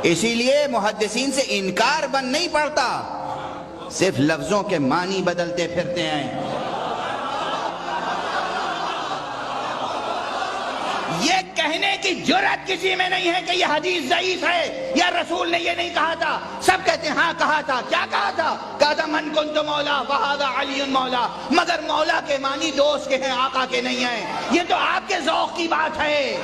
اسی لیے محدثین سے انکار بن نہیں پڑتا، صرف لفظوں کے معنی بدلتے پھرتے ہیں۔ یہ کہنے کی جرأت کسی میں نہیں ہے کہ یہ حدیث ضعیف ہے یا رسول نے یہ نہیں کہا تھا۔ سب کہتے ہیں ہاں کہا تھا۔ کیا کہا تھا؟ کہا تھا من کنت مولا فہذا علی مولا، مگر مولا کے معنی دوست کے ہیں، آقا کے نہیں ہیں۔ یہ تو آپ کے ذوق کی بات ہے۔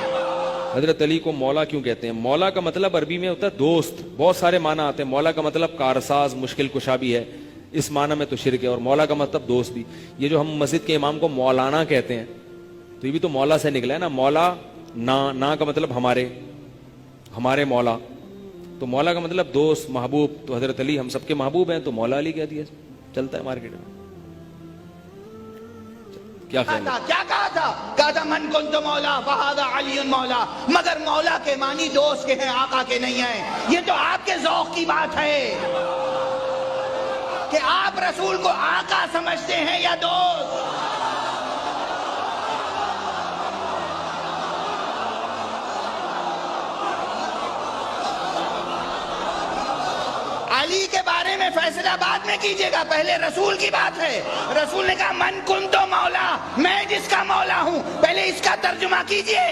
حضرت علی کو مولا کیوں کہتے ہیں؟ مولا کا مطلب عربی میں ہوتا ہے دوست، بہت سارے معنی آتے ہیں۔ مولا کا مطلب کارساز، مشکل کشا بھی ہے، اس معنی میں تو شرک ہے، اور مولا کا مطلب دوست بھی۔ یہ جو ہم مسجد کے امام کو مولانا کہتے ہیں تو یہ بھی تو مولا سے نکلا ہے نا۔ مولا نا کا مطلب ہمارے مولا، تو مولا کا مطلب دوست، محبوب۔ تو حضرت علی ہم سب کے محبوب ہیں، تو مولا علی کہہ دیا، چلتا ہے مارکیٹ میں۔ کیا خیال ہے؟ کیا کہا تھا؟ کہا تھا من کنت مولا فہذا علی مولا، مگر مولا کے معنی دوست کے ہیں، آقا کے نہیں ہیں۔ یہ تو آپ کے ذوق کی بات ہے کہ آپ رسول کو آقا سمجھتے ہیں یا دوست۔ علی کے بارے میں فیصلہ بعد میں کیجئے گا، پہلے رسول کی بات ہے۔ رسول نے کہا من کنت مولا، میں جس کا مولا ہوں، پہلے اس کا ترجمہ کیجئے۔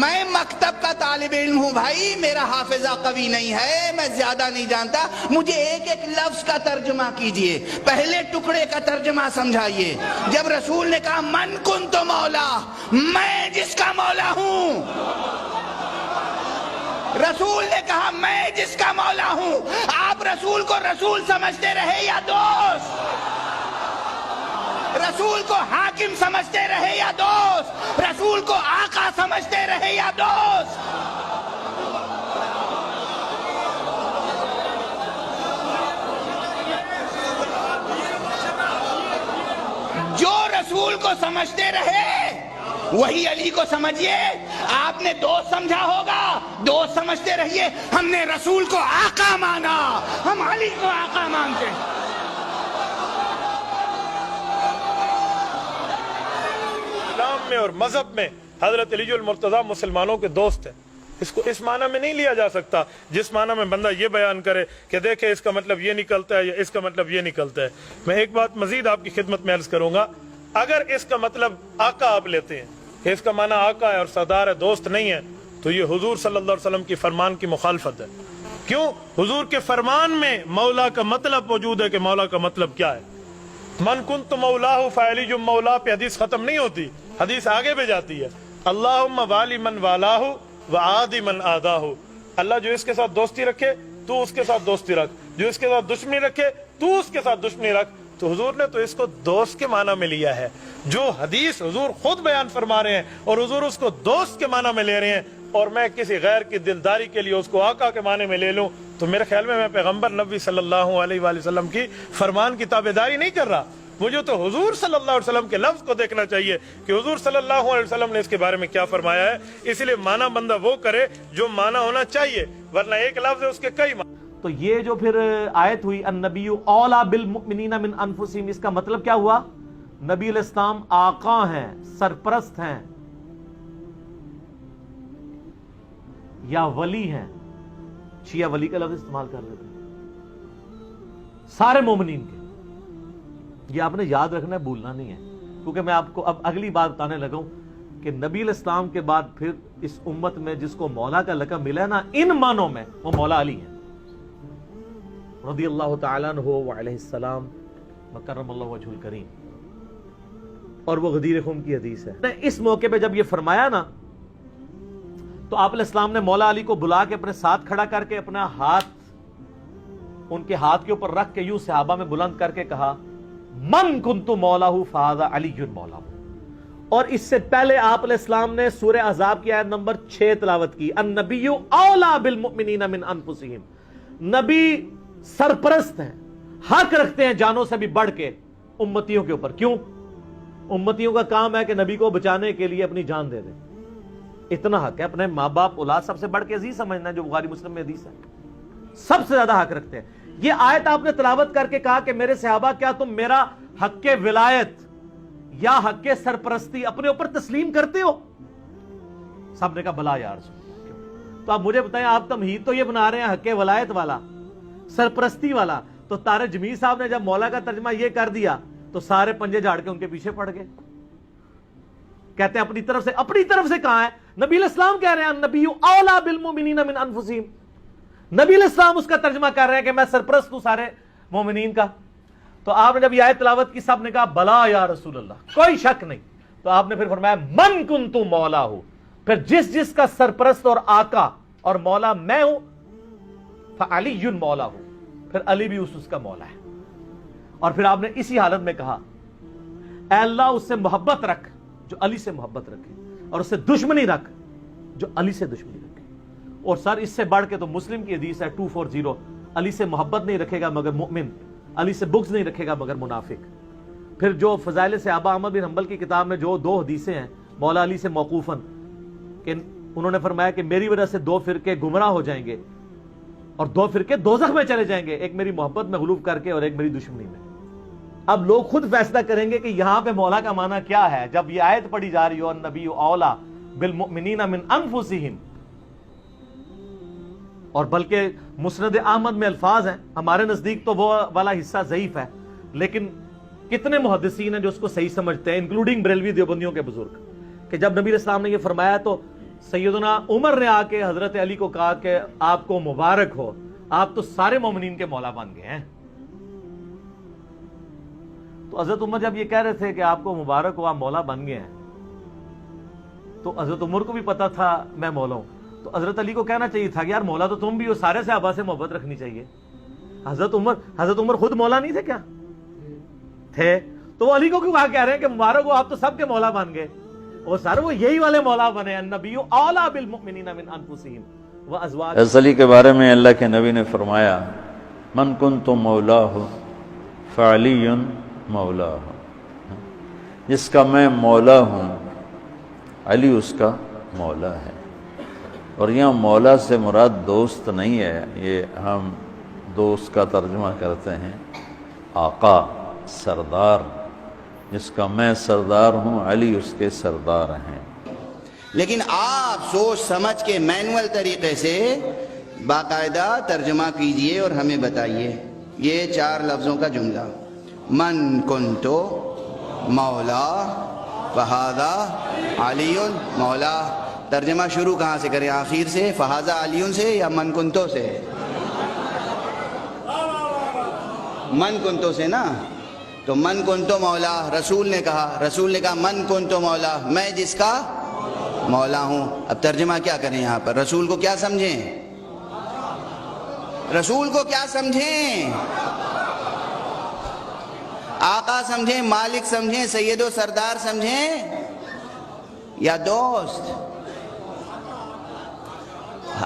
میں مکتب کا طالب علم ہوں بھائی، میرا حافظہ قوی نہیں ہے، میں زیادہ نہیں جانتا، مجھے ایک ایک لفظ کا ترجمہ کیجئے، پہلے ٹکڑے کا ترجمہ سمجھائیے۔ جب رسول نے کہا من کنت مولا، میں جس کا مولا ہوں، رسول نے کہا میں جس کا مولا ہوں، آپ رسول کو رسول سمجھتے رہے یا دوست؟ رسول کو حاکم سمجھتے رہے یا دوست؟ رسول کو آقا سمجھتے رہے یا دوست؟ جو رسول کو سمجھتے رہے وہی علی کو سمجھیے۔ آپ نے دوست سمجھا ہوگا، دوست سمجھتے رہیے۔ ہم نے رسول کو آقا مانا، ہم علی کو آقا مانتے ہیں۔ اسلام میں اور مذہب میں حضرت علی المرتضیٰ مسلمانوں کے دوست ہیں۔ اس کو اس معنی میں نہیں لیا جا سکتا جس معنی میں بندہ یہ بیان کرے کہ دیکھیں اس کا مطلب یہ نکلتا ہے یا اس کا مطلب یہ نکلتا ہے۔ میں ایک بات مزید آپ کی خدمت میں عرض کروں گا، اگر اس کا مطلب آقا آپ لیتے ہیں، اس کا معنی آقا ہے اور سردار ہے، دوست نہیں ہے، تو یہ حضور صلی اللہ علیہ وسلم کی فرمان کی مخالفت ہے۔ کیوں؟ حضور کے فرمان میں مولا کا مطلب موجود ہے کہ مولا کا مطلب کیا ہے۔ من کنت مولاہ فعلی جو مولا پہ حدیث ختم نہیں ہوتی، حدیث آگے بھی جاتی ہے۔ اللہم والی من والاہ وعادی من آداہ، اللہ جو اس کے ساتھ دوستی رکھے تو اس کے ساتھ دوستی رکھ، جو اس کے ساتھ دشمنی رکھے تو اس کے ساتھ دشمنی رکھ۔ تو حضور نے تو اس کو دوست کے معنی میں لیا ہے۔ جو حدیث حضور خود بیان فرما رہے ہیں اور حضور اس کو دوست کے معنی میں لے رہے ہیں، اور میں کسی غیر کی دلداری کے لیے اس کو آقا کے معنی میں لے لوں، تو میرے خیال میں پیغمبر نبی صلی اللہ علیہ وآلہ وسلم کی فرمان کی تابعداری نہیں کر رہا۔ مجھے تو حضور صلی اللہ علیہ وسلم کے لفظ کو دیکھنا چاہیے کہ حضور صلی اللہ علیہ وسلم نے اس کے بارے میں کیا فرمایا ہے۔ اس لیے معنی بندہ وہ کرے جو معنی ہونا چاہیے، ورنہ ایک لفظ ہے اس کے کئی معنی۔ تو یہ جو پھر آیت ہوئی النبی اولا بالمؤمنین من انفسہم، اس کا مطلب کیا ہوا؟ نبی علیہ السلام آقا ہیں، سرپرست ہیں یا ولی ہیں؟ شیعہ ولی کا لفظ استعمال کر لیتے ہیں سارے مومنین کے۔ یہ آپ نے یاد رکھنا ہے، بھولنا نہیں ہے، کیونکہ میں آپ کو اب اگلی بات بتانے لگا ہوں کہ نبی علیہ السلام کے بعد پھر اس امت میں جس کو مولا کا لقب ملا ہے نا، ان معنوں میں وہ مولا علی ہیں رضی اللہ تعالیٰ عنہ وعلیہ السلام وکرم اللہ وجہ الکریم، اور وہ غدیر خم کی حدیث ہے۔ اس موقع پہ جب یہ فرمایا نا، تو آپ علیہ السلام نے مولا علی کو بلا کے اپنے ساتھ کھڑا کر کے اپنا ہاتھ ان کے ہاتھ کے اوپر رکھ کے یوں صحابہ میں بلند کر کے کہا من کنت مولاہ فہذا علی مولاہ۔ اور اس سے پہلے آپ علیہ السلام نے سورہ احزاب کی آیت نمبر 6 تلاوت کی، النبی اولا بالمؤمنین من انفسہم، نبی سرپرست ہیں، حق رکھتے ہیں جانوں سے بھی بڑھ کے امتیوں کے اوپر۔ کیوں؟ امتیوں کا کام ہے کہ نبی کو بچانے کے لیے اپنی جان دے دیں، اتنا حق ہے۔ اپنے ماں باپ اولاد سب سے بڑھ کے عزیز سمجھنا ہے، جو بخاری مسلم میں حدیث ہے، سب سے زیادہ حق رکھتے ہیں۔ یہ آیت آپ نے تلاوت کر کے کہا کہ میرے صحابہ کیا تم میرا حق ولایت یا حق کے سرپرستی اپنے اوپر تسلیم کرتے ہو؟ سب نے کہا بلا یا رسول اللہ۔ تو آپ مجھے بتائیں، آپ تمہید تو یہ بنا رہے ہیں حق ولایت والا، سرپرستی والا، تو طارق جمیل صاحب نے جب مولا کا ترجمہ یہ کر دیا تو سارے پنجے جھاڑ کے ان کے پیچھے پڑ گئے۔ کہتے ہیں اپنی طرف سے کہاں ہے؟ نبی علیہ السلام کہہ رہے ہیں النبی اولا بالمؤمنین من انفسہم، نبی علیہ السلام اس کا ترجمہ کر رہے ہیں کہ میں سرپرست ہوں سارے مومنین کا۔ تو آپ نے جب یہ آیت تلاوت کی، سب نے کہا بلا یا رسول اللہ، کوئی شک نہیں۔ تو آپ نے پھر فرمایا من کنتم مولا ہو، پھر جس کا سرپرست اور آقا اور مولا میں ہوں، فعلی مولا ہو، پھر علی بھی اس کا مولا ہے۔ اور پھر آپ نے اسی حالت میں کہا اے اللہ اس سے محبت رکھ جو علی سے محبت رکھے، اور اس سے دشمنی رکھ جو علی سے دشمنی رکھے۔ اور سر اس سے بڑھ کے تو مسلم کی حدیث ہے 240، علی سے محبت نہیں رکھے گا مگر مؤمن، علی سے بغض نہیں رکھے گا مگر منافق۔ پھر جو فضائل صحابہ احمد بن حنبل کی کتاب میں جو 2 حدیثیں ہیں مولا علی سے موقوفاً، کہ انہوں نے فرمایا کہ میری وجہ سے 2 فرقے گمراہ ہو جائیں گے اور 2 فرقے دوزخ میں چلے جائیں گے، ایک میری محبت میں غلوف کر کے اور ایک میری دشمنی میں۔ اب لوگ خود فیصلہ کریں گے کہ یہاں پہ مولا کا معنی کیا ہے جب یہ آیت پڑھی جا رہی ہو النبی اولا بالمؤمنین من انفسہم، اور بلکہ مسند احمد میں الفاظ ہیں، ہمارے نزدیک تو وہ والا حصہ ضعیف ہے، لیکن کتنے محدثین ہیں جو اس کو صحیح سمجھتے ہیں، انکلوڈنگ بریلوی دیوبندیوں کے بزرگ، کہ جب نبی علیہ السلام نے یہ فرمایا تو سیدنا عمر نے آ کے حضرت علی کو کہا کہ آپ کو مبارک ہو، آپ تو سارے مومنین کے مولا بن گئے ہیں۔ تو حضرت عمر جب یہ کہہ رہے تھے کہ آپ کو مبارک ہو، آپ مولا بن گئے ہیں، تو حضرت عمر کو بھی پتا تھا میں مولا ہوں، تو حضرت علی کو کہنا چاہیے تھا کہ یار مولا تو تم بھی ہو، سارے صحابہ سے محبت رکھنی چاہیے۔ حضرت عمر خود مولا نہیں تھے کیا؟ تھے، تو وہ علی کو کیوں کہہ رہے ہیں کہ مبارک ہو آپ تو سب کے مولا بن گئے؟ وہ سارے وہ یہی والے مولا بنے، النبی اولا بالمؤمنین من انفسہم وازواج۔ حضرت علی کے بارے میں اللہ کے نبی نے فرمایا من کنت مولاہ فعلی مولاہ، جس کا میں مولا ہوں علی اس کا مولا ہے۔ اور یہاں مولا سے مراد دوست نہیں ہے، یہ ہم دوست کا ترجمہ کرتے ہیں آقا، سردار، جس کا میں سردار ہوں علی اس کے سردار ہیں۔ لیکن آپ سوچ سمجھ کے مینول طریقے سے باقاعدہ ترجمہ کیجئے اور ہمیں بتائیے یہ 4 لفظوں کا جملہ، من کنتو مولا فہذا علی مولا، ترجمہ شروع کہاں سے کریں؟ آخر سے فہذا علی سے یا من کنتو سے؟ من کنتو سے نا، تو من کنتو مولا رسول نے کہا من کنتو مولا، میں جس کا مولا ہوں۔ اب ترجمہ کیا کریں یہاں پر؟ رسول کو کیا سمجھیں؟ رسول کو کیا سمجھیں؟ آقا سمجھیں، مالک سمجھیں، سید و سردار سمجھیں یا دوست؟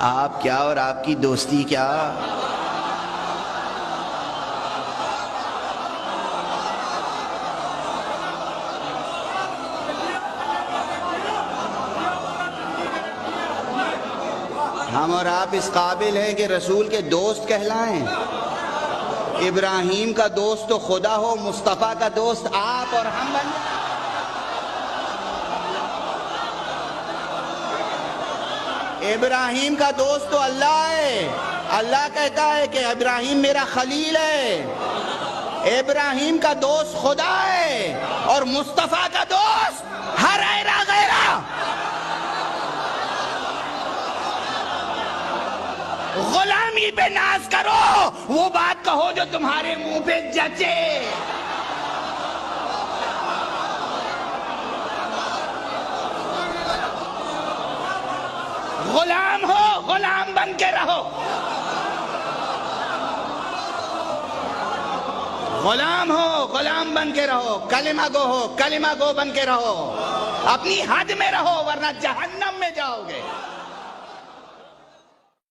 آپ کیا اور آپ کی دوستی کیا؟ ہم اور آپ اس قابل ہیں کہ رسول کے دوست کہلائیں؟ ابراہیم کا دوست تو خدا ہو، مصطفیٰ کا دوست آپ اور ہم بن جائیں۔ ابراہیم کا دوست تو اللہ ہے، اللہ کہتا ہے کہ ابراہیم میرا خلیل ہے۔ ابراہیم کا دوست خدا ہے اور مصطفیٰ کا دوست ہر ایرا غیرہ۔ غلامی پہ ناز کرو، وہ بات کہو جو تمہارے منہ پہ جچے۔ غلام ہو، غلام بن کے رہو، غلام ہو، غلام بن کے رہو، کلمہ گو ہو، کلمہ گو بن کے رہو، اپنی حد میں رہو ورنہ جہنم میں جاؤ گے۔